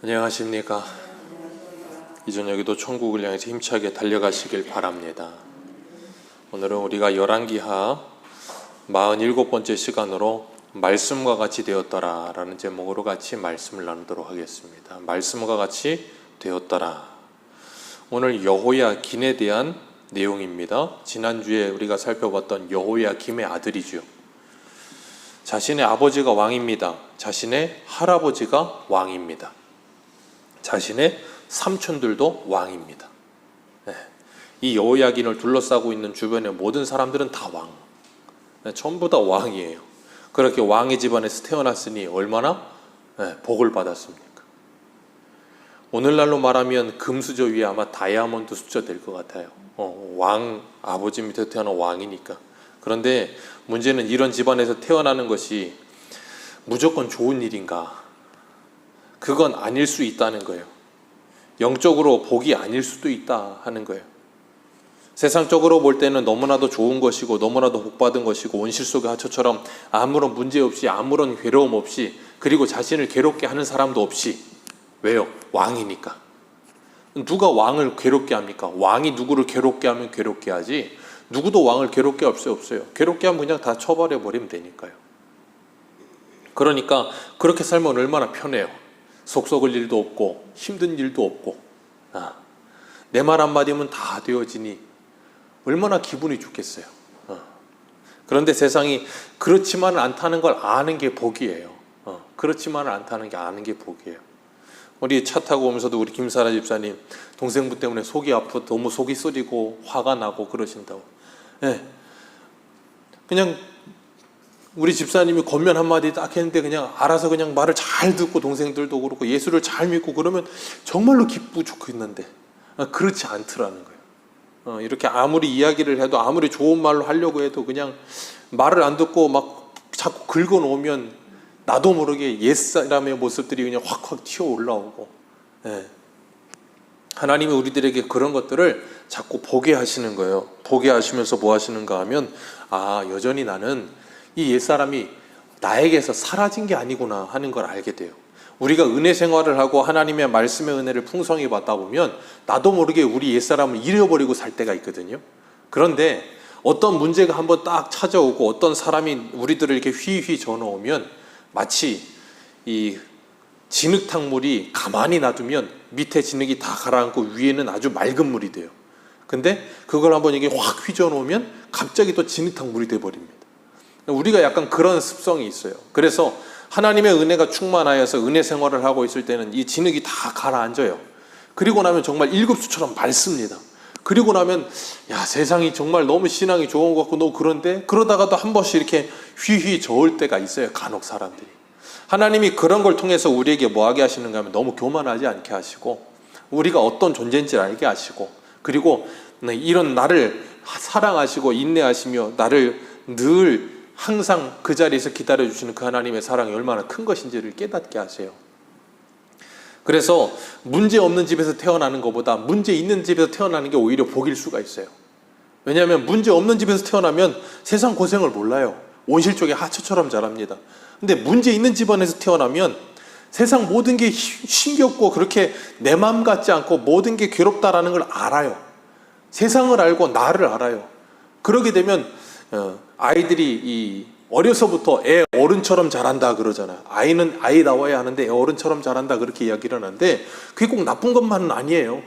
안녕하십니까. 이 저녁에도 천국을 향해서 힘차게 달려가시길 바랍니다. 오늘은 우리가 열왕기하 47번째 시간으로 말씀과 같이 되었더라 라는 제목으로 같이 말씀을 나누도록 하겠습니다. 말씀과 같이 되었더라. 오늘 여호야긴에 대한 내용입니다. 지난주에 우리가 살펴봤던 여호야김의 아들이죠. 자신의 아버지가 왕입니다. 자신의 할아버지가 왕입니다. 자신의 삼촌들도 왕입니다. 이 여호야긴을 둘러싸고 있는 주변의 모든 사람들은 다 왕. 전부 다 왕이에요. 그렇게 왕의 집안에서 태어났으니 얼마나 복을 받았습니까? 오늘날로 말하면 금수저 위에 아마 다이아몬드 수저 될 것 같아요. 왕, 아버지 밑에 태어난 왕이니까. 그런데 문제는 이런 집안에서 태어나는 것이 무조건 좋은 일인가? 그건 아닐 수 있다는 거예요. 영적으로 복이 아닐 수도 있다 하는 거예요. 세상적으로 볼 때는 너무나도 좋은 것이고 너무나도 복받은 것이고 온실 속의 하초처럼 아무런 문제 없이 아무런 괴로움 없이 그리고 자신을 괴롭게 하는 사람도 없이. 왜요? 왕이니까. 누가 왕을 괴롭게 합니까? 왕이 누구를 괴롭게 하면 괴롭게 하지 누구도 왕을 괴롭게 할 수 없어요. 괴롭게 하면 그냥 다 처벌해버리면 되니까요. 그러니까 그렇게 살면 얼마나 편해요. 속 썩을 일도 없고 힘든 일도 없고 내 말 한마디면 다 되어지니 얼마나 기분이 좋겠어요. 그런데 세상이 그렇지만은 않다는 걸 아는 게 복이에요. 그렇지만은 않다는 게 아는 게 복이에요. 우리 차 타고 오면서도 우리 김사라 집사님 동생분 때문에 속이 아프고 너무 속이 쓰리고 화가 나고 그러신다고. 그냥 우리 집사님이 권면 한마디 딱 했는데 그냥 알아서 그냥 말을 잘 듣고 동생들도 그렇고 예수를 잘 믿고 그러면 정말로 기쁘고 좋겠는데 그렇지 않더라는 거예요. 이렇게 아무리 이야기를 해도 아무리 좋은 말로 하려고 해도 그냥 말을 안 듣고 막 자꾸 긁어놓으면 나도 모르게 옛사람의 모습들이 그냥 확확 튀어 올라오고. 하나님이 우리들에게 그런 것들을 자꾸 보게 하시는 거예요. 보게 하시면서 뭐 하시는가 하면 여전히 나는 이 옛사람이 나에게서 사라진 게 아니구나 하는 걸 알게 돼요. 우리가 은혜 생활을 하고 하나님의 말씀의 은혜를 풍성히 받다 보면 나도 모르게 우리 옛사람을 잃어버리고 살 때가 있거든요. 그런데 어떤 문제가 한번 딱 찾아오고 어떤 사람이 우리들을 이렇게 휘휘 저어오면 마치 이 진흙탕물이 가만히 놔두면 밑에 진흙이 다 가라앉고 위에는 아주 맑은 물이 돼요. 근데 그걸 한번 이게 확 휘저어 놓으면 갑자기 또 진흙탕물이 돼버립니다. 우리가 약간 그런 습성이 있어요. 그래서 하나님의 은혜가 충만하여서 은혜 생활을 하고 있을 때는 이 진흙이 다 가라앉아요. 그리고 나면 정말 일급수처럼 맑습니다. 그리고 나면 세상이 정말 너무 신앙이 좋은 것 같고 너무 그런데 그러다가도 한 번씩 이렇게 휘휘 저을 때가 있어요. 간혹 사람들이. 하나님이 그런 걸 통해서 우리에게 뭐 하게 하시는가 하면 너무 교만하지 않게 하시고 우리가 어떤 존재인지를 알게 하시고 그리고 이런 나를 사랑하시고 인내하시며 나를 늘 항상 그 자리에서 기다려주시는 그 하나님의 사랑이 얼마나 큰 것인지를 깨닫게 하세요. 그래서 문제 없는 집에서 태어나는 것보다 문제 있는 집에서 태어나는 게 오히려 복일 수가 있어요. 왜냐하면 문제 없는 집에서 태어나면 세상 고생을 몰라요. 온실 쪽에 하초처럼 자랍니다. 근데 문제 있는 집안에서 태어나면 세상 모든 게 힘겹고 그렇게 내 마음 같지 않고 모든 게 괴롭다라는 걸 알아요. 세상을 알고 나를 알아요. 그러게 되면 아이들이 어려서부터 애 어른처럼 자란다 그러잖아요. 아이는 아이 나와야 하는데 애 어른처럼 자란다 그렇게 이야기를 하는데 그게 꼭 나쁜 것만은 아니에요.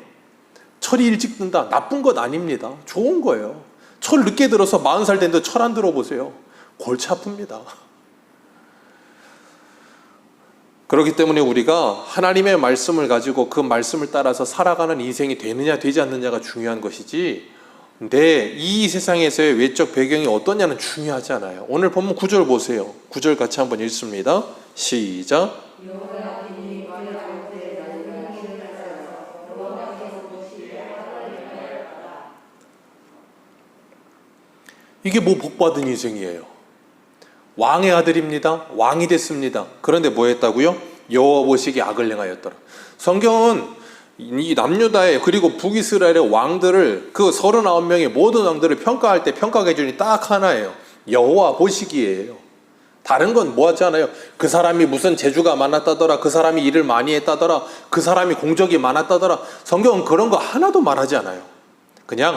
철이 일찍 든다 나쁜 것 아닙니다. 좋은 거예요. 철 늦게 들어서 40살 됐는데 철 안 들어보세요. 골치 아픕니다. 그렇기 때문에 우리가 하나님의 말씀을 가지고 그 말씀을 따라서 살아가는 인생이 되느냐 되지 않느냐가 중요한 것이지 근데 이 세상에서의 외적 배경이 어떠냐는 중요하지 않아요. 오늘 본문 9절 보세요. 9절 같이 한번 읽습니다. 시작. 이게 뭐 복받은 인생이에요. 왕의 아들입니다. 왕이 됐습니다. 그런데 뭐 했다고요? 여호와 보시기에 악을 행하였더라. 성경은 이 남유다의 그리고 북이스라엘의 왕들을 그 39명의 모든 왕들을 평가할 때 평가 기준이 딱 하나예요. 여호와 보시기에요. 다른 건 뭐 하잖아요. 그 사람이 무슨 재주가 많았다더라, 그 사람이 일을 많이 했다더라, 그 사람이 공적이 많았다더라. 성경은 그런 거 하나도 말하지 않아요. 그냥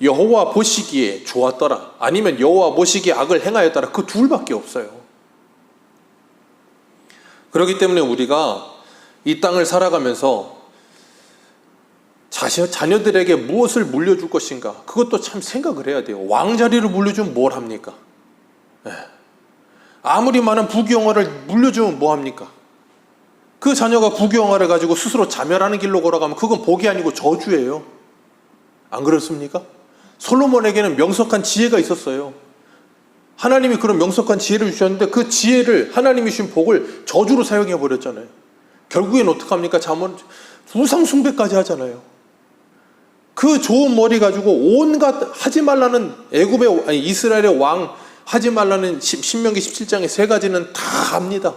여호와 보시기에 좋았더라, 아니면 여호와 보시기에 악을 행하였더라, 그 둘밖에 없어요. 그렇기 때문에 우리가 이 땅을 살아가면서 자녀들에게 무엇을 물려줄 것인가, 그것도 참 생각을 해야 돼요. 왕자리를 물려주면 뭘 합니까? 아무리 많은 부귀영화를 물려주면 뭐 합니까? 그 자녀가 부귀영화를 가지고 스스로 자멸하는 길로 걸어가면 그건 복이 아니고 저주예요. 안 그렇습니까? 솔로몬에게는 명석한 지혜가 있었어요. 하나님이 그런 명석한 지혜를 주셨는데 그 지혜를, 하나님이 주신 복을 저주로 사용해 버렸잖아요. 결국엔 어떡합니까? 우상 숭배까지 하잖아요. 그 좋은 머리 가지고 온갖 하지 말라는, 이스라엘의 왕 하지 말라는 신명기 17장의 세 가지는 다 합니다.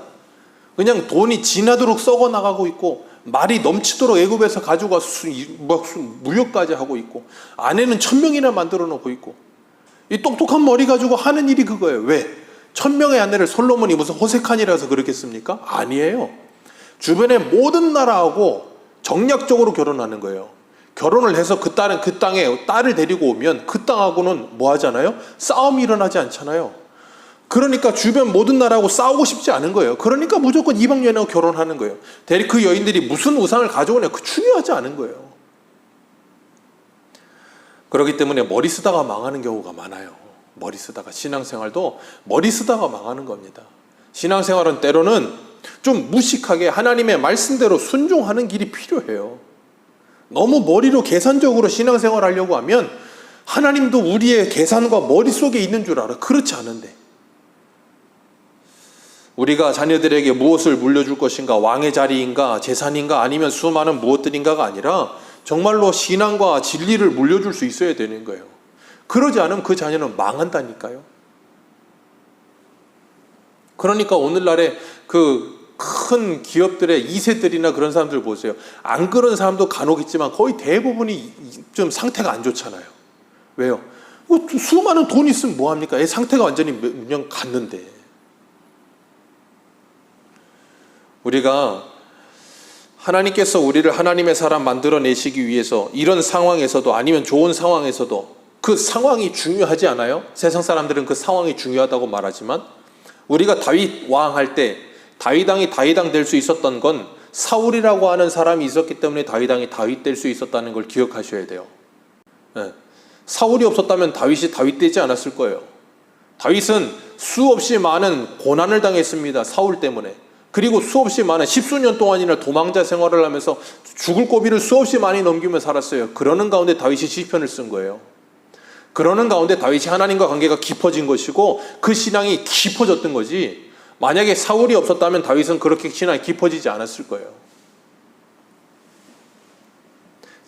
그냥 돈이 지나도록 썩어 나가고 있고, 말이 넘치도록 애굽에서 가지고 와서 무역까지 하고 있고, 아내는 1000명이나 만들어 놓고 있고, 이 똑똑한 머리 가지고 하는 일이 그거예요. 왜? 1000명의 아내를 솔로몬이 무슨 호색한이라서 그렇겠습니까? 아니에요. 주변의 모든 나라하고 정략적으로 결혼하는 거예요. 결혼을 해서 그 땅에 딸을 데리고 오면 그 땅하고는 뭐 하잖아요? 싸움이 일어나지 않잖아요. 그러니까 주변 모든 나라하고 싸우고 싶지 않은 거예요. 그러니까 무조건 이방 여인하고 결혼하는 거예요. 그 여인들이 무슨 우상을 가져오냐, 그 중요하지 않은 거예요. 그렇기 때문에 머리 쓰다가 망하는 경우가 많아요. 머리 쓰다가, 신앙생활도 머리 쓰다가 망하는 겁니다. 신앙생활은 때로는 좀 무식하게 하나님의 말씀대로 순종하는 길이 필요해요. 너무 머리로 계산적으로 신앙생활 하려고 하면 하나님도 우리의 계산과 머릿속에 있는 줄 알아. 그렇지 않은데, 우리가 자녀들에게 무엇을 물려줄 것인가, 왕의 자리인가, 재산인가, 아니면 수많은 무엇들인가가 아니라 정말로 신앙과 진리를 물려줄 수 있어야 되는 거예요. 그러지 않으면 그 자녀는 망한다니까요. 그러니까 오늘날에 그 큰 기업들의 2세들이나 그런 사람들 보세요. 안 그런 사람도 간혹 있지만 거의 대부분이 좀 상태가 안 좋잖아요. 왜요? 수많은 돈 있으면 뭐합니까? 애 상태가 완전히 몇 년 갔는데. 우리가 하나님께서 우리를 하나님의 사람 만들어내시기 위해서 이런 상황에서도, 아니면 좋은 상황에서도 그 상황이 중요하지 않아요? 세상 사람들은 그 상황이 중요하다고 말하지만, 우리가 다윗 왕 할 때 다윗왕이 다윗왕 될 수 있었던 건 사울이라고 하는 사람이 있었기 때문에 다윗왕이 다윗 될 수 있었다는 걸 기억하셔야 돼요. 사울이 없었다면 다윗이 다윗 되지 않았을 거예요. 다윗은 수없이 많은 고난을 당했습니다. 사울 때문에. 그리고 수없이 많은 10수년 동안이나 도망자 생활을 하면서 죽을 고비를 수없이 많이 넘기며 살았어요. 그러는 가운데 다윗이 시편을 쓴 거예요. 그러는 가운데 다윗이 하나님과 관계가 깊어진 것이고 그 신앙이 깊어졌던 거지, 만약에 사울이 없었다면 다윗은 그렇게 신앙이 깊어지지 않았을 거예요.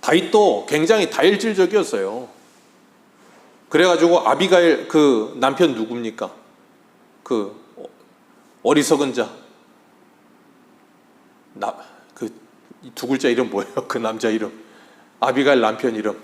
다윗도 굉장히 다혈질적이었어요. 그래가지고 아비가일 그 남편 누굽니까? 그 어리석은 자, 그 두 글자 이름 뭐예요? 그 남자 이름, 아비가일 남편 이름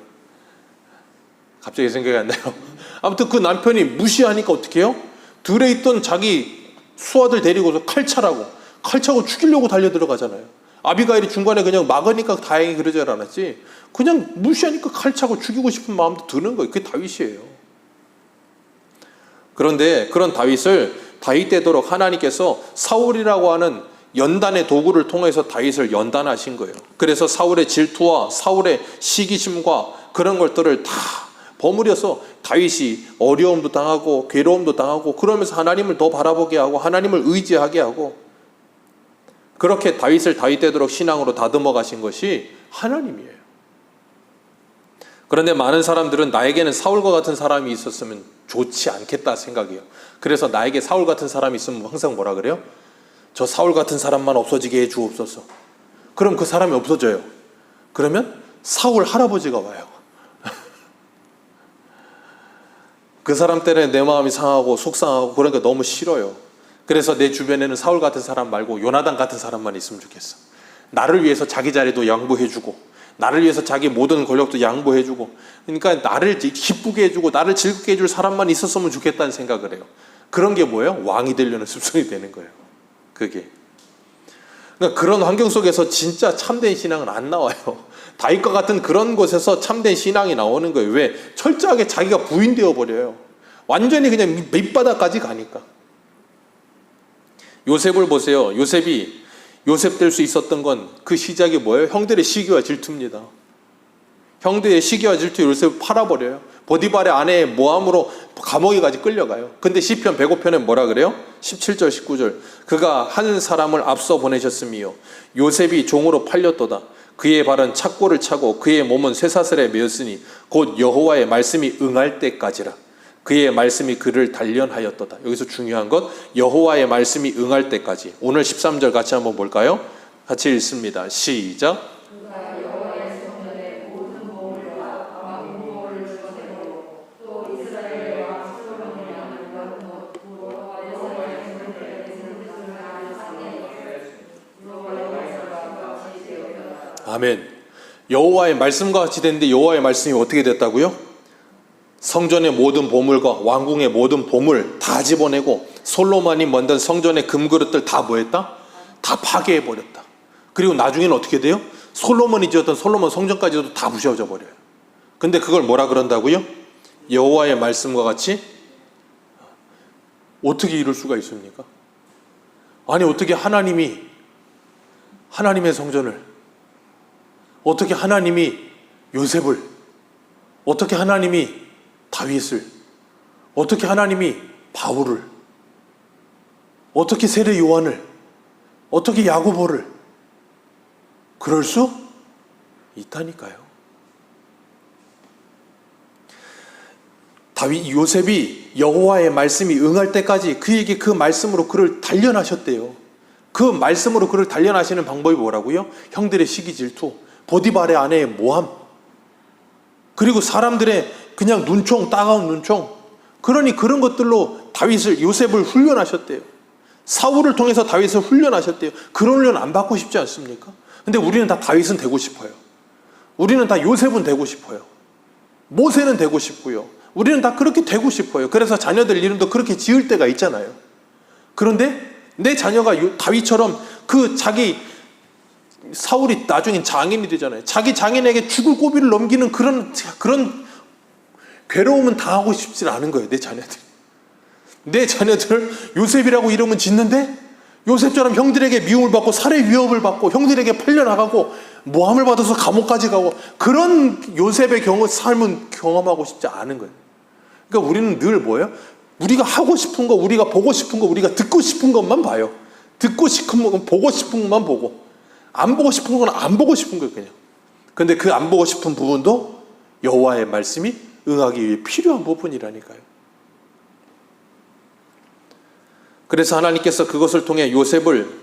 갑자기 생각이 안 나요. 아무튼 그 남편이 무시하니까 어떻게 해요? 들에 있던 자기 수하들 데리고서 칼 차고 죽이려고 달려 들어가잖아요. 아비가일이 중간에 그냥 막으니까 다행히 그러지 않았지, 그냥 무시하니까 칼 차고 죽이고 싶은 마음도 드는 거예요. 그게 다윗이에요. 그런데 그런 다윗을 다윗 되도록 하나님께서 사울이라고 하는 연단의 도구를 통해서 다윗을 연단하신 거예요. 그래서 사울의 질투와 사울의 시기심과 그런 것들을 다 버무려서 다윗이 어려움도 당하고 괴로움도 당하고, 그러면서 하나님을 더 바라보게 하고 하나님을 의지하게 하고, 그렇게 다윗을 다윗 되도록 신앙으로 다듬어 가신 것이 하나님이에요. 그런데 많은 사람들은 나에게는 사울과 같은 사람이 있었으면 좋지 않겠다 생각해요. 그래서 나에게 사울 같은 사람이 있으면 항상 뭐라 그래요? 저 사울 같은 사람만 없어지게 해 주옵소서. 그럼 그 사람이 없어져요. 그러면 사울 할아버지가 와요. 그 사람 때문에 내 마음이 상하고 속상하고 그러니까 너무 싫어요. 그래서 내 주변에는 사울 같은 사람 말고 요나단 같은 사람만 있으면 좋겠어. 나를 위해서 자기 자리도 양보해주고, 나를 위해서 자기 모든 권력도 양보해주고, 그러니까 나를 기쁘게 해주고 나를 즐겁게 해줄 사람만 있었으면 좋겠다는 생각을 해요. 그런 게 뭐예요? 왕이 되려는 습성이 되는 거예요. 그게. 그러니까 그런 환경 속에서 진짜 참된 신앙은 안 나와요. 다윗과 같은 그런 곳에서 참된 신앙이 나오는 거예요. 왜? 철저하게 자기가 부인되어 버려요. 완전히 그냥 밑바닥까지 가니까. 요셉을 보세요. 요셉이 요셉 될 수 있었던 건 그 시작이 뭐예요? 형들의 시기와 질투입니다. 형들의 시기와 질투에 요셉을 팔아버려요. 보디발의 아내의 모함으로 감옥에까지 끌려가요. 근데 시편 105편에 뭐라 그래요? 17절 19절 그가 한 사람을 앞서 보내셨으며 요셉이 종으로 팔렸도다. 그의 발은 착고를 차고 그의 몸은 쇠사슬에 매였으니 곧 여호와의 말씀이 응할 때까지라. 그의 말씀이 그를 단련하였도다. 여기서 중요한 것 여호와의 말씀이 응할 때까지. 오늘 13절 같이 한번 볼까요? 같이 읽습니다. 시작. 아멘. 여호와의 말씀과 같이 됐는데 여호와의 말씀이 어떻게 됐다고요? 성전의 모든 보물과 왕궁의 모든 보물 다 집어내고 솔로몬이 만든 성전의 금그릇들 다 뭐했다? 다 파괴해버렸다. 그리고 나중에는 어떻게 돼요? 솔로몬이 지었던 솔로몬 성전까지도 다 부셔져 버려요. 근데 그걸 뭐라 그런다고요? 여호와의 말씀과 같이. 어떻게 이럴 수가 있습니까? 아니 어떻게 하나님의 성전을, 어떻게 하나님이 요셉을, 어떻게 하나님이 다윗을, 어떻게 하나님이 바울을, 어떻게 세례 요한을, 어떻게 야고보를 그럴 수 있다니까요. 요셉이 여호와의 말씀이 응할 때까지 그에게 그 말씀으로 그를 단련하셨대요. 그 말씀으로 그를 단련하시는 방법이 뭐라고요? 형들의 시기 질투, 보디발의 아내의 모함, 그리고 사람들의 그냥 눈총, 따가운 눈총. 그러니 그런 것들로 요셉을 훈련하셨대요. 사울을 통해서 다윗을 훈련하셨대요. 그런 훈련 안 받고 싶지 않습니까? 근데 우리는 다 다윗은 되고 싶어요. 우리는 다 요셉은 되고 싶어요. 모세는 되고 싶고요. 우리는 다 그렇게 되고 싶어요. 그래서 자녀들 이름도 그렇게 지을 때가 있잖아요. 그런데 내 자녀가 다윗처럼 사울이 나중엔 장인이 되잖아요. 자기 장인에게 죽을 고비를 넘기는 그런 괴로움은 당하고 싶지 않은 거예요. 내 자녀들 요셉이라고 이름은 짓는데 요셉처럼 형들에게 미움을 받고 살해 위협을 받고 형들에게 팔려나가고 모함을 받아서 감옥까지 가고 그런 요셉의 삶은 경험하고 싶지 않은 거예요. 그러니까 우리는 늘 뭐예요? 우리가 하고 싶은 거, 우리가 보고 싶은 거, 우리가 듣고 싶은 것만 봐요. 듣고 싶은 건 보고 싶은 것만 보고, 안 보고 싶은 건 안 보고 싶은 거예요, 그냥. 근데 그 안 보고 싶은 부분도 여호와의 말씀이 응하기 위해 필요한 부분이라니까요. 그래서 하나님께서 그것을 통해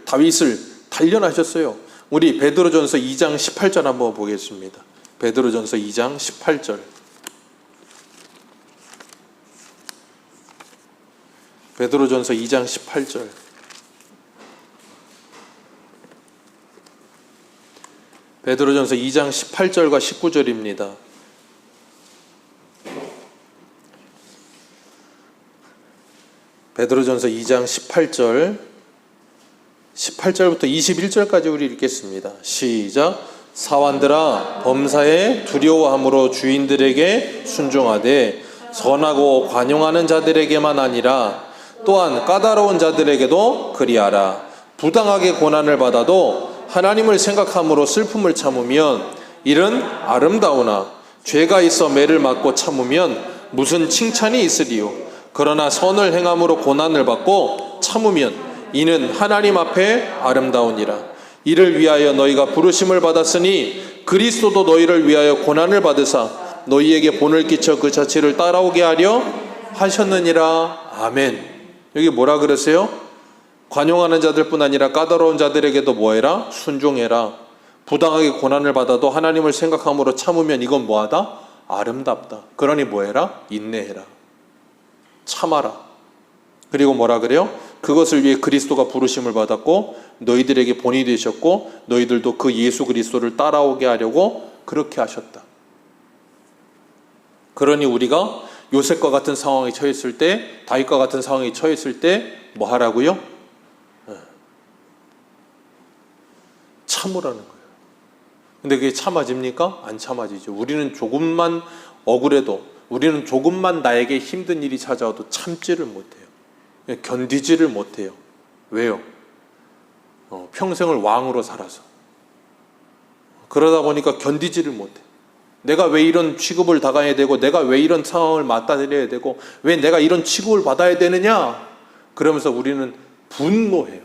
다윗을 단련하셨어요. 우리 베드로전서 2장 18절 한번 보겠습니다. 베드로전서 2장 18절. 베드로전서 2장 18절. 베드로전서 2장 18절과 19절입니다. 베드로전서 2장 18절부터 21절까지 우리 읽겠습니다. 시작. 사환들아 범사에 두려워함으로 주인들에게 순종하되 선하고 관용하는 자들에게만 아니라 또한 까다로운 자들에게도 그리하라. 부당하게 고난을 받아도 하나님을 생각함으로 슬픔을 참으면 이는 아름다우나 죄가 있어 매를 맞고 참으면 무슨 칭찬이 있으리요. 그러나 선을 행함으로 고난을 받고 참으면 이는 하나님 앞에 아름다우니라. 이를 위하여 너희가 부르심을 받았으니 그리스도도 너희를 위하여 고난을 받으사 너희에게 본을 끼쳐 그 자체를 따라오게 하려 하셨느니라. 아멘. 여기 뭐라 그러세요? 관용하는 자들뿐 아니라 까다로운 자들에게도 뭐해라? 순종해라. 부당하게 고난을 받아도 하나님을 생각함으로 참으면 이건 뭐하다? 아름답다. 그러니 뭐해라? 인내해라. 참아라. 그리고 뭐라 그래요? 그것을 위해 그리스도가 부르심을 받았고 너희들에게 본이 되셨고 너희들도 그 예수 그리스도를 따라오게 하려고 그렇게 하셨다. 그러니 우리가 요셉과 같은 상황에 처했을 때, 다윗과 같은 상황에 처했을 때 뭐 하라고요? 참으라는 거예요. 근데 그게 참아집니까? 안 참아지죠. 우리는 조금만 억울해도, 우리는 조금만 나에게 힘든 일이 찾아와도 참지를 못해요. 견디지를 못해요. 왜요? 평생을 왕으로 살아서. 그러다 보니까 견디지를 못해. 내가 왜 이런 취급을 당해야 되고, 내가 왜 이런 상황을 맞닥뜨려야 되고, 왜 내가 이런 취급을 받아야 되느냐? 그러면서 우리는 분노해요.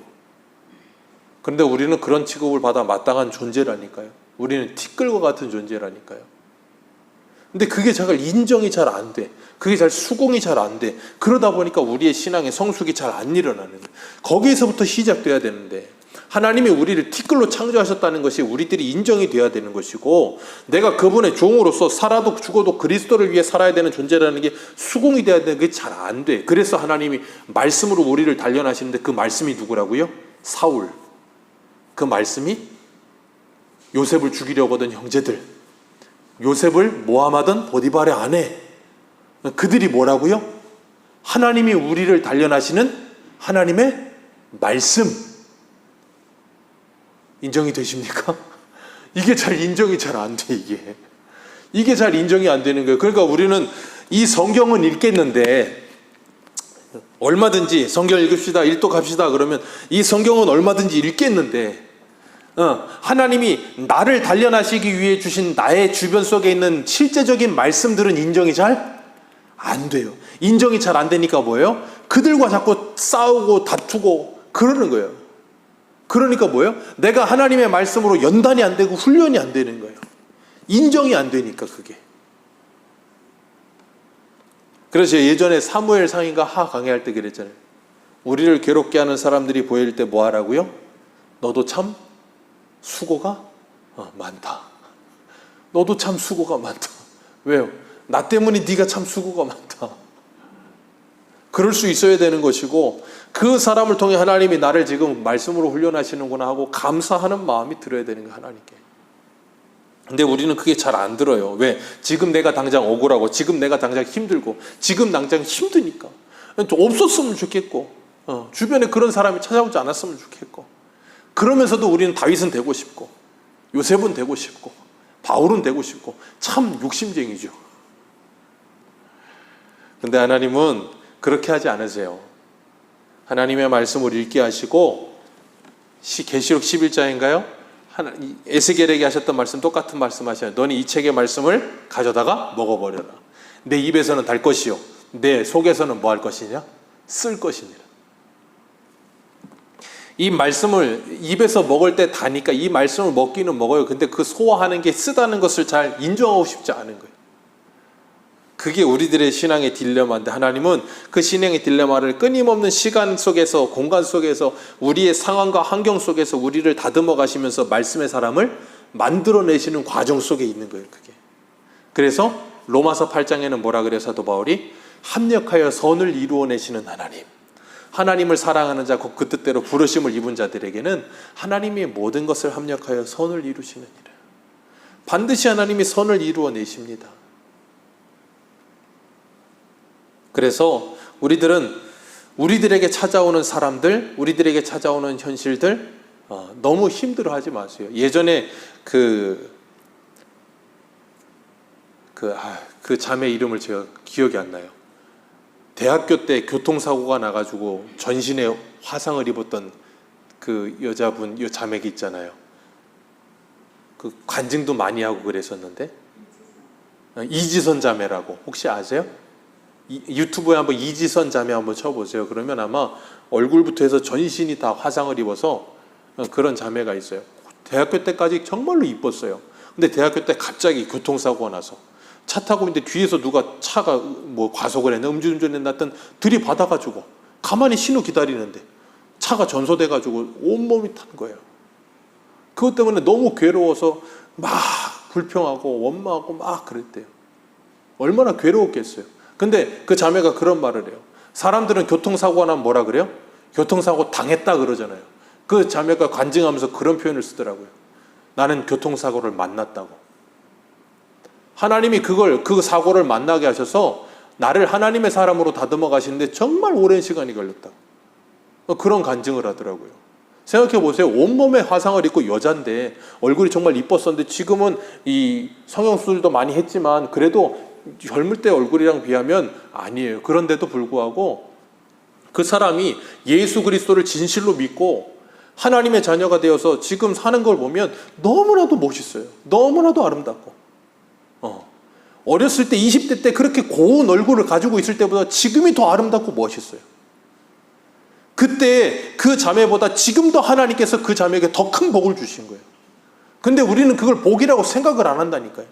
그런데 우리는 그런 취급을 받아 마땅한 존재라니까요. 우리는 티끌과 같은 존재라니까요. 근데 그게 잘 인정이 잘 안 돼. 그게 잘 수긍이 잘 안 돼. 그러다 보니까 우리의 신앙의 성숙이 잘 안 일어나는 거예요. 거기에서부터 시작돼야 되는데, 하나님이 우리를 티끌로 창조하셨다는 것이 우리들이 인정이 돼야 되는 것이고, 내가 그분의 종으로서 살아도 죽어도 그리스도를 위해 살아야 되는 존재라는 게 수긍이 돼야 되는 게 잘 안 돼. 그래서 하나님이 말씀으로 우리를 단련하시는데, 그 말씀이 누구라고요? 사울. 그 말씀이 요셉을 죽이려고 하던 형제들, 요셉을 모함하던 보디발의 아내, 그들이 뭐라고요? 하나님이 우리를 단련하시는 하나님의 말씀. 인정이 되십니까? 이게 잘 인정이 잘 안 돼, 이게 잘 인정이 안 되는 거예요. 그러니까 우리는 이 성경은 읽겠는데, 얼마든지 성경 읽읍시다, 일독합시다 그러면 이 성경은 얼마든지 읽겠는데, 하나님이 나를 단련하시기 위해 주신 나의 주변 속에 있는 실제적인 말씀들은 인정이 잘 안 돼요. 인정이 잘 안 되니까 뭐예요? 그들과 자꾸 싸우고 다투고 그러는 거예요. 그러니까 뭐예요? 내가 하나님의 말씀으로 연단이 안 되고 훈련이 안 되는 거예요. 인정이 안 되니까 그게. 그래서 예전에 사무엘 상인과 하 강해할 때 그랬잖아요. 우리를 괴롭게 하는 사람들이 보일 때 뭐 하라고요? 너도 참 수고가 많다. 너도 참 수고가 많다. 왜요? 나 때문에 네가 참 수고가 많다. 그럴 수 있어야 되는 것이고, 그 사람을 통해 하나님이 나를 지금 말씀으로 훈련하시는구나 하고 감사하는 마음이 들어야 되는 거예요, 하나님께. 근데 우리는 그게 잘 안 들어요. 왜? 지금 내가 당장 억울하고, 지금 내가 당장 힘들고, 지금 당장 힘드니까. 없었으면 좋겠고, 주변에 그런 사람이 찾아오지 않았으면 좋겠고, 그러면서도 우리는 다윗은 되고 싶고, 요셉은 되고 싶고, 바울은 되고 싶고, 참 욕심쟁이죠. 근데 하나님은 그렇게 하지 않으세요. 하나님의 말씀을 읽게 하시고, 계시록 11장인가요? 에스겔에게 하셨던 말씀, 똑같은 말씀 하셔요. 너는 이 책의 말씀을 가져다가 먹어버려라. 내 입에서는 달 것이요, 내 속에서는 뭐 할 것이냐? 쓸 것이니라. 이 말씀을 입에서 먹을 때 다니까 이 말씀을 먹기는 먹어요. 근데 그 소화하는 게 쓰다는 것을 잘 인정하고 싶지 않은 거예요. 그게 우리들의 신앙의 딜레마인데, 하나님은 그 신앙의 딜레마를 끊임없는 시간 속에서, 공간 속에서, 우리의 상황과 환경 속에서 우리를 다듬어 가시면서 말씀의 사람을 만들어내시는 과정 속에 있는 거예요, 그게. 그래서 로마서 8장에는 뭐라 그래요, 사도 바울이? 합력하여 선을 이루어내시는 하나님. 하나님을 사랑하는 자, 그 뜻대로 부르심을 입은 자들에게는 하나님이 모든 것을 합력하여 선을 이루시느니라. 반드시 하나님이 선을 이루어내십니다. 그래서 우리들은 우리들에게 찾아오는 사람들, 우리들에게 찾아오는 현실들 너무 힘들어하지 마세요. 예전에 그 자매 이름을 제가 기억이 안 나요. 대학교 때 교통사고가 나가지고 전신에 화상을 입었던 그 여자분, 이 자매기 있잖아요. 그 간증도 많이 하고 그랬었는데, 이지선 자매라고 혹시 아세요? 유튜브에 한번 이지선 자매 한번 쳐보세요. 그러면 아마 얼굴부터 해서 전신이 다 화상을 입어서 그런 자매가 있어요. 대학교 때까지 정말로 이뻤어요. 근데 대학교 때 갑자기 교통사고가 나서 차 타고 있는데 뒤에서 누가 차가 뭐 과속을 했나 음주운전 했나 들이받아가지고 가만히 신호 기다리는데 차가 전소돼가지고 온몸이 탄 거예요. 그것 때문에 너무 괴로워서 막 불평하고 원망하고 막 그랬대요. 얼마나 괴로웠겠어요. 근데 그 자매가 그런 말을 해요. 사람들은 교통사고가 나면 뭐라 그래요? 교통사고 당했다 그러잖아요. 그 자매가 간증하면서 그런 표현을 쓰더라고요. 나는 교통사고를 만났다고. 하나님이 그 사고를 만나게 하셔서 나를 하나님의 사람으로 다듬어 가시는데 정말 오랜 시간이 걸렸다. 그런 간증을 하더라고요. 생각해 보세요. 온몸에 화상을 입고 여잔데 얼굴이 정말 이뻤었는데 지금은 이 성형수술도 많이 했지만 그래도 젊을 때 얼굴이랑 비하면 아니에요. 그런데도 불구하고 그 사람이 예수 그리스도를 진실로 믿고 하나님의 자녀가 되어서 지금 사는 걸 보면 너무나도 멋있어요. 너무나도 아름답고 어렸을 때 20대 때 그렇게 고운 얼굴을 가지고 있을 때보다 지금이 더 아름답고 멋있어요. 그때 그 자매보다 지금도 하나님께서 그 자매에게 더 큰 복을 주신 거예요. 근데 우리는 그걸 복이라고 생각을 안 한다니까요.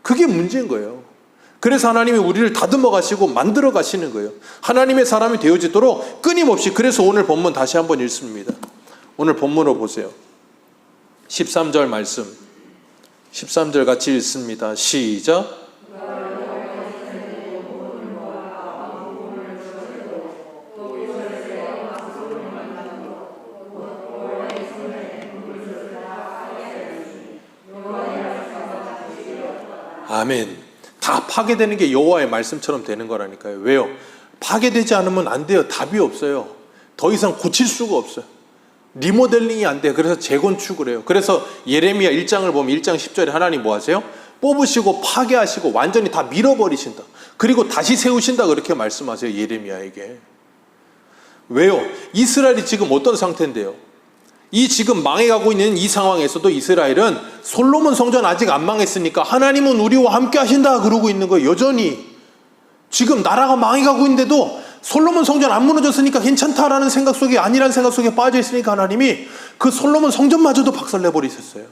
그게 문제인 거예요. 그래서 하나님이 우리를 다듬어 가시고 만들어 가시는 거예요. 하나님의 사람이 되어지도록 끊임없이. 그래서 오늘 본문 다시 한번 읽습니다. 오늘 본문을 보세요. 13절 말씀, 13절 같이 읽습니다. 시작. 아멘. 다 파괴되는 게 여호와의 말씀처럼 되는 거라니까요. 왜요? 파괴되지 않으면 안 돼요. 답이 없어요. 더 이상 고칠 수가 없어요. 리모델링이 안 돼요. 그래서 재건축을 해요. 그래서 예레미야 1장을 보면 1장 10절에 하나님 뭐 하세요? 뽑으시고 파괴하시고 완전히 다 밀어버리신다. 그리고 다시 세우신다. 그렇게 말씀하세요. 예레미야에게. 왜요? 이스라엘이 지금 어떤 상태인데요? 이 지금 망해가고 있는 이 상황에서도 이스라엘은 솔로몬 성전 아직 안 망했으니까 하나님은 우리와 함께 하신다 그러고 있는 거예요. 여전히 지금 나라가 망해가고 있는데도 솔로몬 성전 안 무너졌으니까 괜찮다라는 생각 속에, 아니란 생각 속에 빠져 있으니까 하나님이 그 솔로몬 성전마저도 박살내버리셨어요.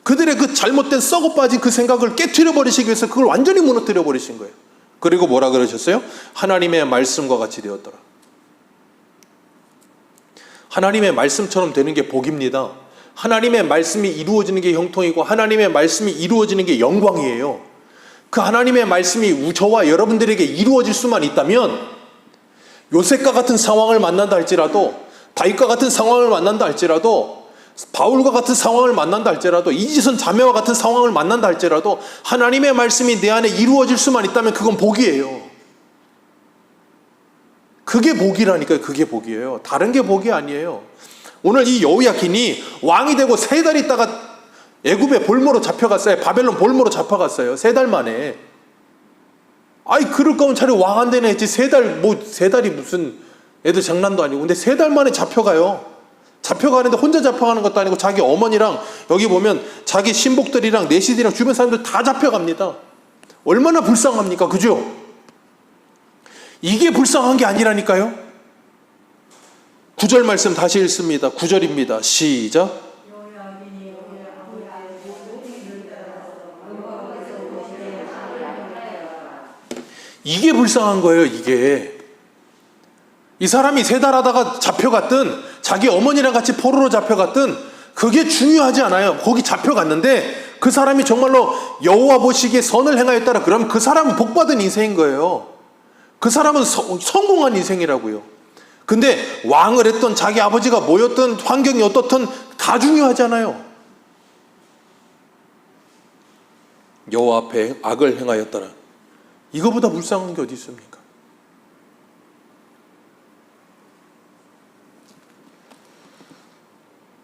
그들의 그 잘못된 썩어 빠진 그 생각을 깨트려 버리시기 위해서 그걸 완전히 무너뜨려 버리신 거예요. 그리고 뭐라 그러셨어요? 하나님의 말씀과 같이 되었더라. 하나님의 말씀처럼 되는 게 복입니다. 하나님의 말씀이 이루어지는 게 형통이고 하나님의 말씀이 이루어지는 게 영광이에요. 그 하나님의 말씀이 저와 여러분들에게 이루어질 수만 있다면 요셉과 같은 상황을 만난다 할지라도, 다윗과 같은 상황을 만난다 할지라도, 바울과 같은 상황을 만난다 할지라도, 이지선 자매와 같은 상황을 만난다 할지라도 하나님의 말씀이 내 안에 이루어질 수만 있다면 그건 복이에요. 그게 복이라니까요. 그게 복이에요. 다른 게 복이 아니에요. 오늘 이 여호야킨이 왕이 되고 3달 있다가 애굽의 볼모로 잡혀갔어요. 바벨론 볼모로 잡혀갔어요. 3달 만에. 아이 그럴 거면 차라리 왕 안 되네 했지. 3달이 무슨 애들 장난도 아니고. 근데 3달 만에 잡혀가요. 잡혀가는데 혼자 잡혀가는 것도 아니고 자기 어머니랑 여기 보면 자기 신복들이랑 내시들이랑 주변 사람들 다 잡혀갑니다. 얼마나 불쌍합니까? 그죠? 이게 불쌍한 게 아니라니까요. 9절 말씀 다시 읽습니다. 9절입니다. 시작. 이게 불쌍한 거예요. 이게. 이 사람이 3달 하다가 잡혀갔든 자기 어머니랑 같이 포로로 잡혀갔든 그게 중요하지 않아요. 거기 잡혀갔는데 그 사람이 정말로 여호와 보시기에 선을 행하였다라 그러면 그 사람은 복받은 인생인 거예요. 그 사람은 성공한 인생이라고요. 근데 왕을 했던 자기 아버지가 뭐였든 환경이 어떻든 다 중요하잖아요. 여호와 앞에 악을 행하였더라. 이거보다 불쌍한 게 어디 있습니까?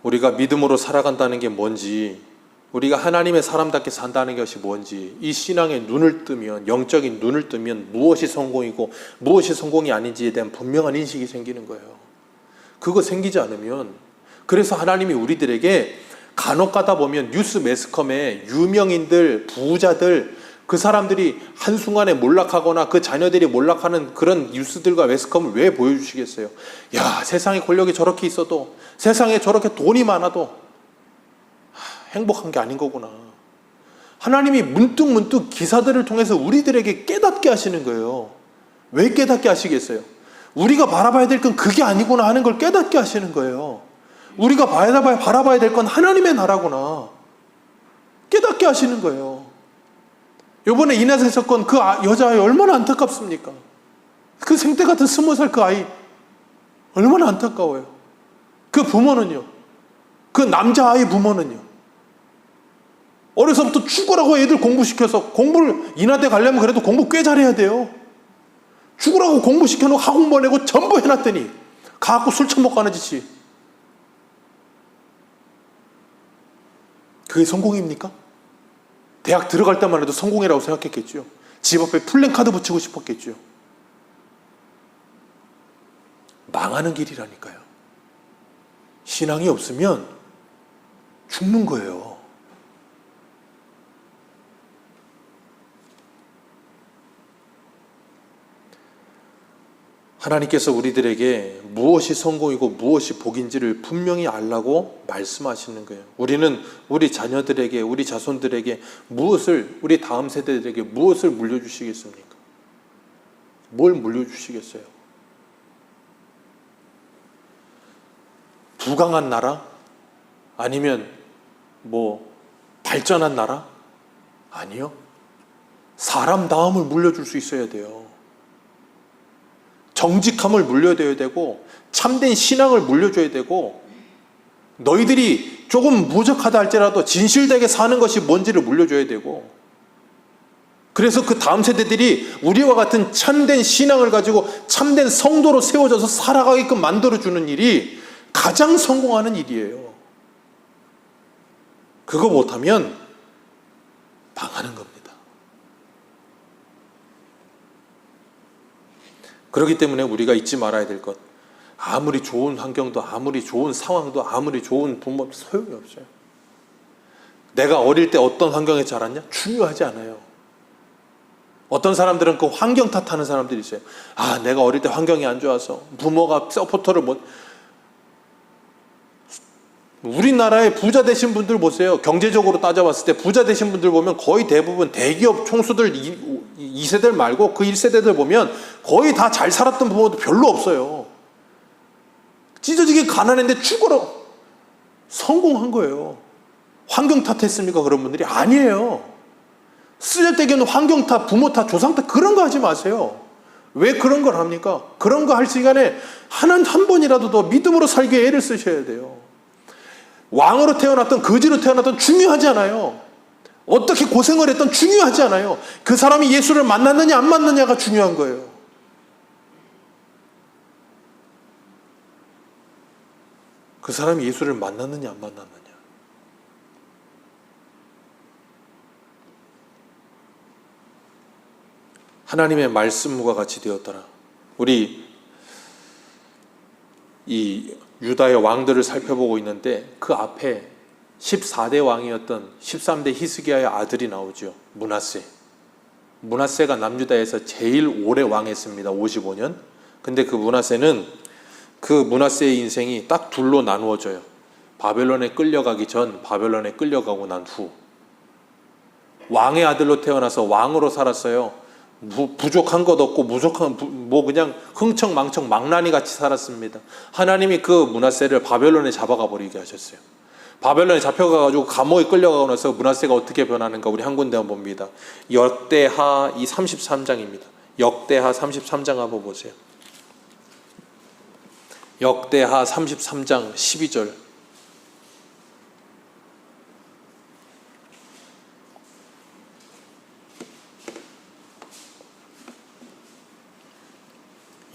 우리가 믿음으로 살아간다는 게 뭔지, 우리가 하나님의 사람답게 산다는 것이 뭔지, 이 신앙의 눈을 뜨면, 영적인 눈을 뜨면 무엇이 성공이고 무엇이 성공이 아닌지에 대한 분명한 인식이 생기는 거예요. 그거 생기지 않으면, 그래서 하나님이 우리들에게 간혹 가다 보면 뉴스 매스컴에 유명인들, 부자들, 그 사람들이 한순간에 몰락하거나 그 자녀들이 몰락하는 그런 뉴스들과 매스컴을 왜 보여주시겠어요? 야, 세상에 권력이 저렇게 있어도, 세상에 저렇게 돈이 많아도 행복한 게 아닌 거구나. 하나님이 문득문득 기사들을 통해서 우리들에게 깨닫게 하시는 거예요. 왜 깨닫게 하시겠어요? 우리가 바라봐야 될 건 그게 아니구나 하는 걸 깨닫게 하시는 거예요. 우리가 바라봐야 될 건 하나님의 나라구나 깨닫게 하시는 거예요. 이번에 이나세 사건 그 여자아이 얼마나 안타깝습니까? 그 생태 같은 20살 그 아이 얼마나 안타까워요. 그 부모는요, 그 남자아이 부모는요 어려서부터 죽으라고 애들 공부시켜서, 공부를 인하대 가려면 그래도 공부 꽤 잘해야 돼요. 죽으라고 공부시켜놓고 학원 보내고 전부 해놨더니 가갖고 술 처먹고 하는 짓이, 그게 성공입니까? 대학 들어갈 때만 해도 성공이라고 생각했겠죠. 집 앞에 플랜카드 붙이고 싶었겠죠. 망하는 길이라니까요. 신앙이 없으면 죽는 거예요. 하나님께서 우리들에게 무엇이 성공이고 무엇이 복인지를 분명히 알라고 말씀하시는 거예요. 우리는 우리 자녀들에게, 우리 자손들에게 무엇을, 우리 다음 세대들에게 무엇을 물려주시겠습니까? 뭘 물려주시겠어요? 부강한 나라? 아니면 발전한 나라? 아니요. 사람다움을 물려줄 수 있어야 돼요. 정직함을 물려줘야 되고, 참된 신앙을 물려줘야 되고, 너희들이 조금 무적하다 할지라도 진실되게 사는 것이 뭔지를 물려줘야 되고, 그래서 그 다음 세대들이 우리와 같은 참된 신앙을 가지고 참된 성도로 세워져서 살아가게끔 만들어주는 일이 가장 성공하는 일이에요. 그거 못하면 망하는 겁니다. 그렇기 때문에 우리가 잊지 말아야 될 것, 아무리 좋은 환경도, 아무리 좋은 상황도, 아무리 좋은 부모도 소용이 없어요. 내가 어릴 때 어떤 환경에 자랐냐? 중요하지 않아요. 어떤 사람들은 그 환경 탓하는 사람들이 있어요. 내가 어릴 때 환경이 안 좋아서 부모가 서포터를 못. 우리나라의 부자 되신 분들 보세요. 경제적으로 따져봤을 때 부자 되신 분들 보면 거의 대부분 대기업 총수들 2세대들 말고 그 1세대들 보면 거의 다 잘 살았던 부모도 별로 없어요. 찢어지게 가난했는데 죽어라 성공한 거예요. 환경 탓했습니까? 그런 분들이 아니에요. 쓰잘데기는 환경 탓, 부모 탓, 조상 탓 그런 거 하지 마세요. 왜 그런 걸 합니까? 그런 거 할 시간에 한 번이라도 더 믿음으로 살기에 애를 쓰셔야 돼요. 왕으로 태어났던 거지로 태어났던 중요하지 않아요. 어떻게 고생을 했던 중요하지 않아요. 그 사람이 예수를 만났느냐 안 만났느냐가 중요한 거예요. 그 사람이 예수를 만났느냐 안 만났느냐. 하나님의 말씀과 같이 되었더라. 우리 이 유다의 왕들을 살펴보고 있는데 그 앞에 14대 왕이었던 13대 히스기야의 아들이 나오죠. 므낫세. 므낫세가 남유다에서 제일 오래 왕했습니다. 55년. 근데 그 므낫세의 인생이 딱 둘로 나누어져요. 바벨론에 끌려가기 전, 바벨론에 끌려가고 난 후. 왕의 아들로 태어나서 왕으로 살았어요. 부족한 것 없고 그냥 흥청망청 망나니 같이 살았습니다. 하나님이 그 므낫세를 바벨론에 잡아가 버리게 하셨어요. 바벨론에 잡혀가가지고 감옥에 끌려가고 나서 므낫세가 어떻게 변하는가 우리 한 군데 한번 봅니다. 역대하 33장입니다. 역대하 33장 한번 보세요. 역대하 33장 12절.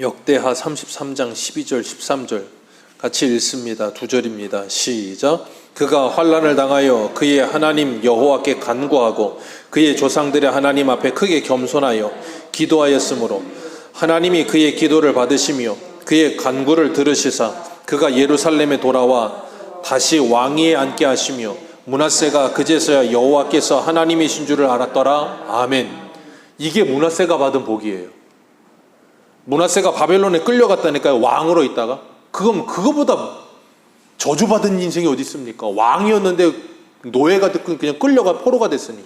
역대하 33장 12절 13절 같이 읽습니다. 두 절입니다. 시작. 그가 환난을 당하여 그의 하나님 여호와께 간구하고 그의 조상들의 하나님 앞에 크게 겸손하여 기도하였으므로 하나님이 그의 기도를 받으시며 그의 간구를 들으시사 그가 예루살렘에 돌아와 다시 왕위에 앉게 하시며 므낫세가 그제서야 여호와께서 하나님이신 줄을 알았더라. 아멘. 이게 므낫세가 받은 복이에요. 므낫세가 바벨론에 끌려갔다니까요. 왕으로 있다가. 그거보다 저주받은 인생이 어디 있습니까? 왕이었는데 노예가 됐고 그냥 끌려가 포로가 됐으니.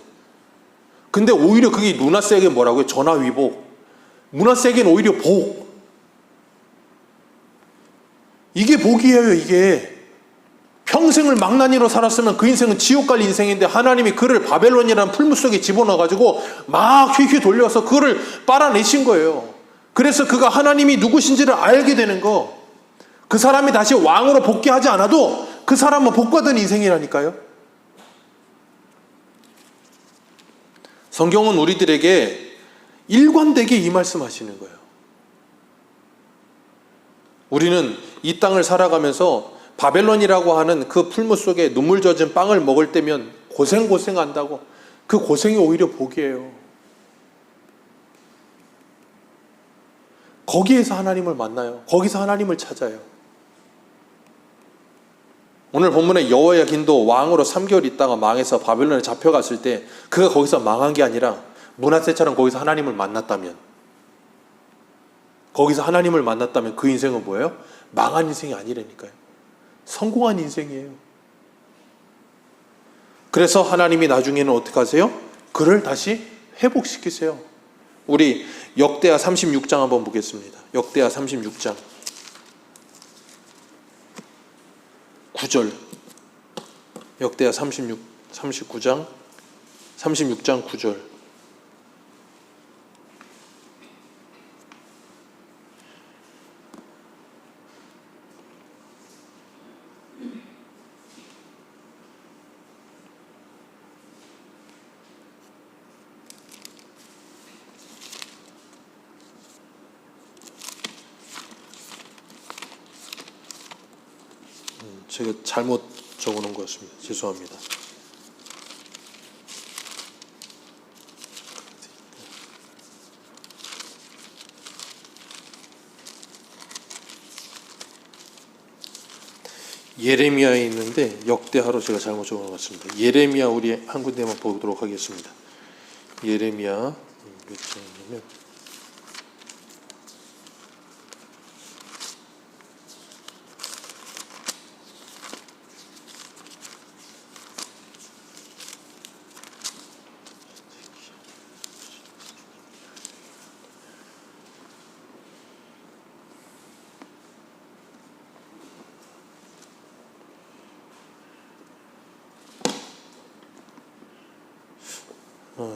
근데 오히려 그게 므낫세에게 뭐라고요? 전화위복. 므낫세에게는 오히려 복. 이게 복이에요. 이게. 평생을 망나니로 살았으면 그 인생은 지옥 갈 인생인데 하나님이 그를 바벨론이라는 풀무 속에 집어넣어가지고 막 휘휘 돌려서 그를 빨아내신 거예요. 그래서 그가 하나님이 누구신지를 알게 되는 거. 그 사람이 다시 왕으로 복귀하지 않아도 그 사람은 복받은 인생이라니까요. 성경은 우리들에게 일관되게 이 말씀하시는 거예요. 우리는 이 땅을 살아가면서 바벨론이라고 하는 그 풀무 속에 눈물 젖은 빵을 먹을 때면 고생한다고, 그 고생이 오히려 복이에요. 거기에서 하나님을 만나요. 거기서 하나님을 찾아요. 오늘 본문에 여호야긴도 왕으로 3개월 있다가 망해서 바벨론에 잡혀갔을 때 그가 거기서 망한 게 아니라 므낫세처럼 거기서 하나님을 만났다면, 거기서 하나님을 만났다면 그 인생은 뭐예요? 망한 인생이 아니라니까요. 성공한 인생이에요. 그래서 하나님이 나중에는 어떻게 하세요? 그를 다시 회복시키세요. 우리 역대하 36장 한번 보겠습니다. 역대하 36장 9절. 역대하 39장 36장 9절. 제가 잘못 적어놓은 것 같습니다. 죄송합니다. 예레미야에 있는데 역대하로 제가 잘못 적어놓은 것 같습니다. 예레미야 우리 한 군데만 보도록 하겠습니다. 예레미야 몇 장이냐면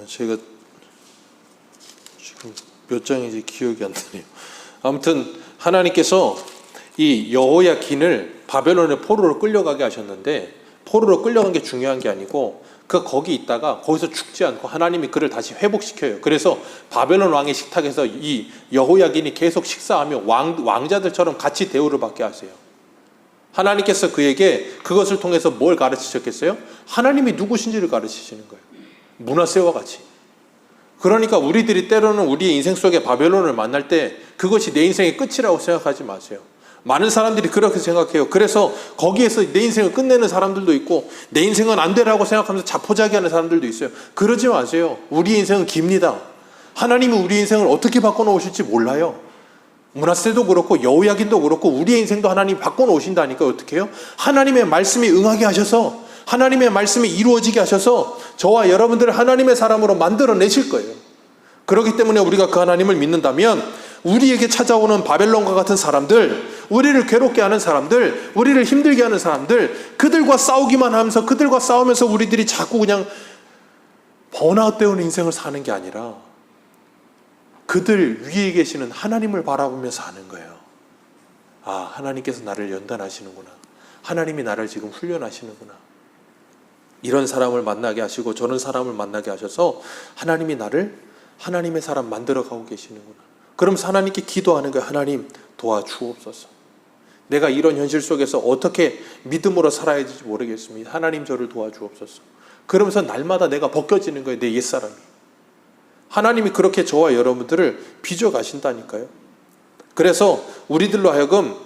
제가 지금 몇 장인지 기억이 안 나네요. 아무튼 하나님께서 이 여호야긴을 바벨론의 포로로 끌려가게 하셨는데, 포로로 끌려간 게 중요한 게 아니고 거기 있다가 거기서 죽지 않고 하나님이 그를 다시 회복시켜요. 그래서 바벨론 왕의 식탁에서 이 여호야긴이 계속 식사하며 왕자들처럼 같이 대우를 받게 하세요. 하나님께서 그에게 그것을 통해서 뭘 가르치셨겠어요? 하나님이 누구신지를 가르치시는 거예요. 므낫세와 같이. 그러니까 우리들이 때로는 우리의 인생 속에 바벨론을 만날 때 그것이 내 인생의 끝이라고 생각하지 마세요. 많은 사람들이 그렇게 생각해요. 그래서 거기에서 내 인생을 끝내는 사람들도 있고 내 인생은 안 되라고 생각하면서 자포자기하는 사람들도 있어요. 그러지 마세요. 우리의 인생은 깁니다. 하나님은 우리의 인생을 어떻게 바꿔놓으실지 몰라요. 므낫세도 그렇고 여호야긴도 그렇고 우리의 인생도 하나님이 바꿔놓으신다니까. 어떻게 해요? 하나님의 말씀이 응하게 하셔서, 하나님의 말씀이 이루어지게 하셔서 저와 여러분들을 하나님의 사람으로 만들어내실 거예요. 그렇기 때문에 우리가 그 하나님을 믿는다면 우리에게 찾아오는 바벨론과 같은 사람들, 우리를 괴롭게 하는 사람들, 우리를 힘들게 하는 사람들, 그들과 싸우기만 하면서 그들과 싸우면서 우리들이 자꾸 그냥 번아웃되는 인생을 사는 게 아니라 그들 위에 계시는 하나님을 바라보며 사는 거예요. 아, 하나님께서 나를 연단하시는구나. 하나님이 나를 지금 훈련하시는구나. 이런 사람을 만나게 하시고 저런 사람을 만나게 하셔서 하나님이 나를 하나님의 사람 만들어가고 계시는구나. 그러면서 하나님께 기도하는 거예요. 하나님 도와주옵소서. 내가 이런 현실 속에서 어떻게 믿음으로 살아야 될지 모르겠습니다. 하나님 저를 도와주옵소서. 그러면서 날마다 내가 벗겨지는 거예요. 내 옛사람이. 하나님이 그렇게 저와 여러분들을 빚어가신다니까요. 그래서 우리들로 하여금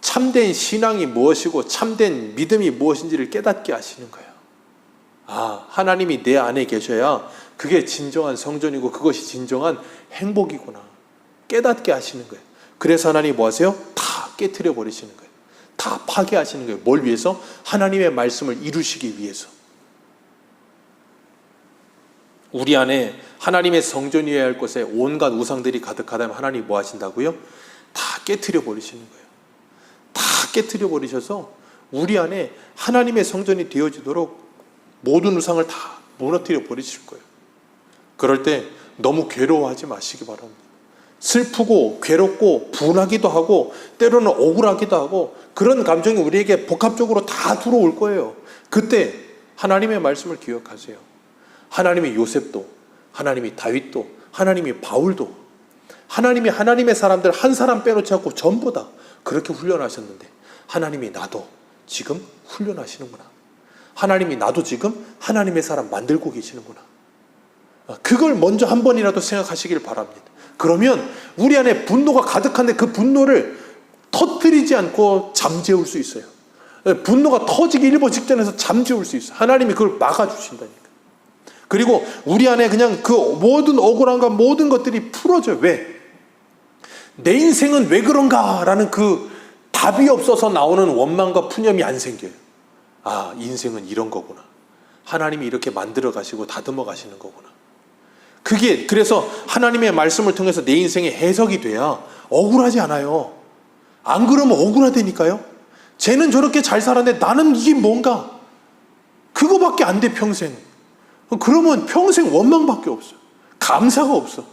참된 신앙이 무엇이고 참된 믿음이 무엇인지를 깨닫게 하시는 거예요. 아, 하나님이 내 안에 계셔야 그게 진정한 성전이고 그것이 진정한 행복이구나. 깨닫게 하시는 거예요. 그래서 하나님이 뭐 하세요? 다 깨트려 버리시는 거예요. 다 파괴하시는 거예요. 뭘 위해서? 하나님의 말씀을 이루시기 위해서. 우리 안에 하나님의 성전이어야 할 곳에 온갖 우상들이 가득하다면 하나님이 뭐 하신다고요? 다 깨트려 버리시는 거예요. 다 깨트려 버리셔서 우리 안에 하나님의 성전이 되어지도록 모든 우상을 다 무너뜨려 버리실 거예요. 그럴 때 너무 괴로워하지 마시기 바랍니다. 슬프고 괴롭고 분하기도 하고 때로는 억울하기도 하고 그런 감정이 우리에게 복합적으로 다 들어올 거예요. 그때 하나님의 말씀을 기억하세요. 하나님의 요셉도 하나님이 다윗도, 하나님이 바울도, 하나님이 하나님의 사람들 한 사람 빼놓지 않고 전부 다 그렇게 훈련하셨는데, 하나님이 나도 지금 훈련하시는구나. 하나님이 나도 지금 하나님의 사람 만들고 계시는구나. 그걸 먼저 한 번이라도 생각하시길 바랍니다. 그러면 우리 안에 분노가 가득한데 그 분노를 터뜨리지 않고 잠재울 수 있어요. 분노가 터지기 일보 직전에서 잠재울 수 있어요. 하나님이 그걸 막아주신다니까. 그리고 우리 안에 그냥 그 모든 억울함과 모든 것들이 풀어져요. 왜? 내 인생은 왜 그런가? 라는 그 답이 없어서 나오는 원망과 푸념이 안 생겨요. 아, 인생은 이런 거구나. 하나님이 이렇게 만들어 가시고 다듬어 가시는 거구나. 그게 그래서 하나님의 말씀을 통해서 내 인생에 해석이 돼야 억울하지 않아요. 안 그러면 억울하다니까요. 쟤는 저렇게 잘 살았는데 나는 이게 뭔가? 그거밖에 안 돼, 평생. 그러면 평생 원망밖에 없어요. 감사가 없어.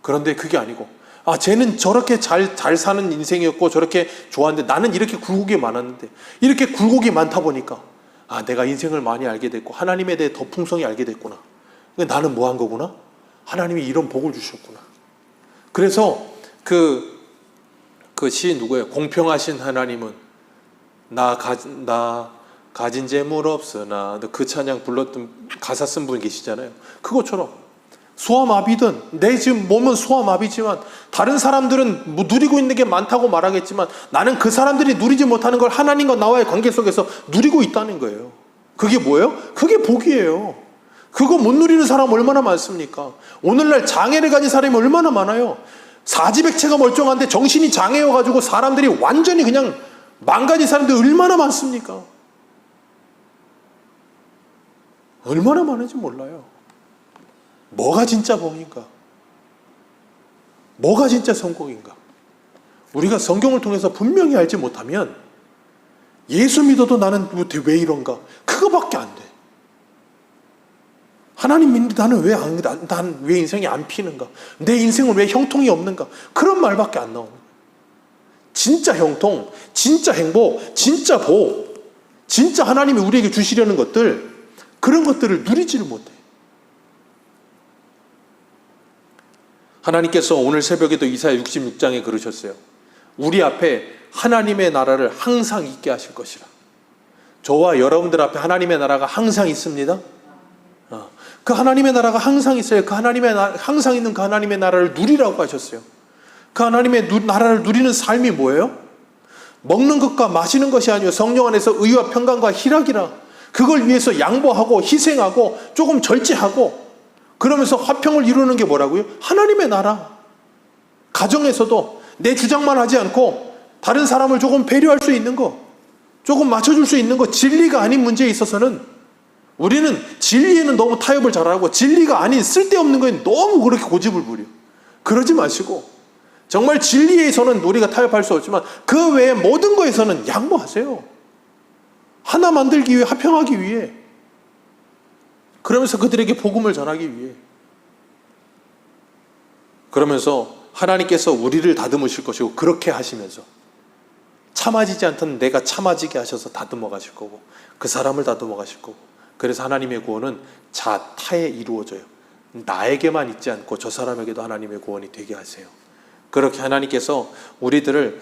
그런데 그게 아니고, 아, 쟤는 저렇게 잘 사는 인생이었고 저렇게 좋았는데 나는 이렇게 굴곡이 많았는데, 이렇게 굴곡이 많다 보니까 아, 내가 인생을 많이 알게 됐고 하나님에 대해 더 풍성히 알게 됐구나. 나는 뭐 한 거구나? 하나님이 이런 복을 주셨구나. 그래서 그 시 누구예요? 공평하신 하나님은 나 가진 재물 없으나, 그 찬양 불렀던 가사 쓴 분 계시잖아요. 그것처럼 소아마비든, 내 지금 몸은 소아마비지만 다른 사람들은 뭐 누리고 있는 게 많다고 말하겠지만 나는 그 사람들이 누리지 못하는 걸 하나님과 나와의 관계 속에서 누리고 있다는 거예요. 그게 뭐예요? 그게 복이에요. 그거 못 누리는 사람 얼마나 많습니까? 오늘날 장애를 가진 사람이 얼마나 많아요. 사지백체가 멀쩡한데 정신이 장애여가지고 사람들이 완전히 그냥 망가진 사람들이 얼마나 많습니까? 얼마나 많은지 몰라요. 뭐가 진짜 복인가? 뭐가 진짜 성공인가? 우리가 성경을 통해서 분명히 알지 못하면 예수 믿어도 나는 왜 이런가? 그거밖에 안 돼. 하나님 믿는데 나는 왜 인생이 안 피는가? 내 인생은 왜 형통이 없는가? 그런 말밖에 안 나오는 거예요. 진짜 형통, 진짜 행복, 진짜 복, 진짜 하나님이 우리에게 주시려는 것들, 그런 것들을 누리지를 못해. 하나님께서 오늘 새벽에도 이사야 66장에 그러셨어요. 우리 앞에 하나님의 나라를 항상 있게 하실 것이라. 저와 여러분들 앞에 하나님의 나라가 항상 있습니다. 그 하나님의 나라가 항상 있어요. 항상 있는 그 하나님의 나라를 누리라고 하셨어요. 그 하나님의 나라를 누리는 삶이 뭐예요? 먹는 것과 마시는 것이 아니요 성령 안에서 의와 평강과 희락이라. 그걸 위해서 양보하고 희생하고 조금 절제하고 그러면서 화평을 이루는 게 뭐라고요? 하나님의 나라. 가정에서도 내 주장만 하지 않고 다른 사람을 조금 배려할 수 있는 거, 조금 맞춰줄 수 있는 거, 진리가 아닌 문제에 있어서는 우리는 진리에는 너무 타협을 잘하고 진리가 아닌 쓸데없는 거에 너무 그렇게 고집을 부려. 그러지 마시고 정말 진리에서는 우리가 타협할 수 없지만 그 외에 모든 거에서는 양보하세요. 하나 만들기 위해, 화평하기 위해, 그러면서 그들에게 복음을 전하기 위해. 그러면서 하나님께서 우리를 다듬으실 것이고, 그렇게 하시면서 참아지지 않던 내가 참아지게 하셔서 다듬어 가실 거고, 그 사람을 다듬어 가실 거고. 그래서 하나님의 구원은 자타에 이루어져요. 나에게만 있지 않고 저 사람에게도 하나님의 구원이 되게 하세요. 그렇게 하나님께서 우리들을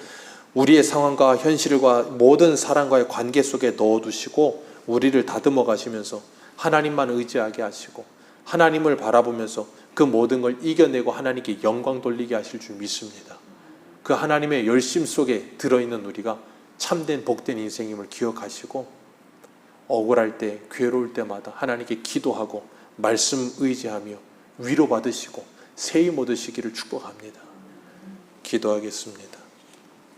우리의 상황과 현실과 모든 사람과의 관계 속에 넣어두시고 우리를 다듬어 가시면서 하나님만 의지하게 하시고 하나님을 바라보면서 그 모든 걸 이겨내고 하나님께 영광 돌리게 하실 줄 믿습니다. 그 하나님의 열심 속에 들어있는 우리가 참된 복된 인생임을 기억하시고, 억울할 때, 괴로울 때마다 하나님께 기도하고 말씀 의지하며 위로받으시고 새 힘 얻으시기를 축복합니다. 기도하겠습니다.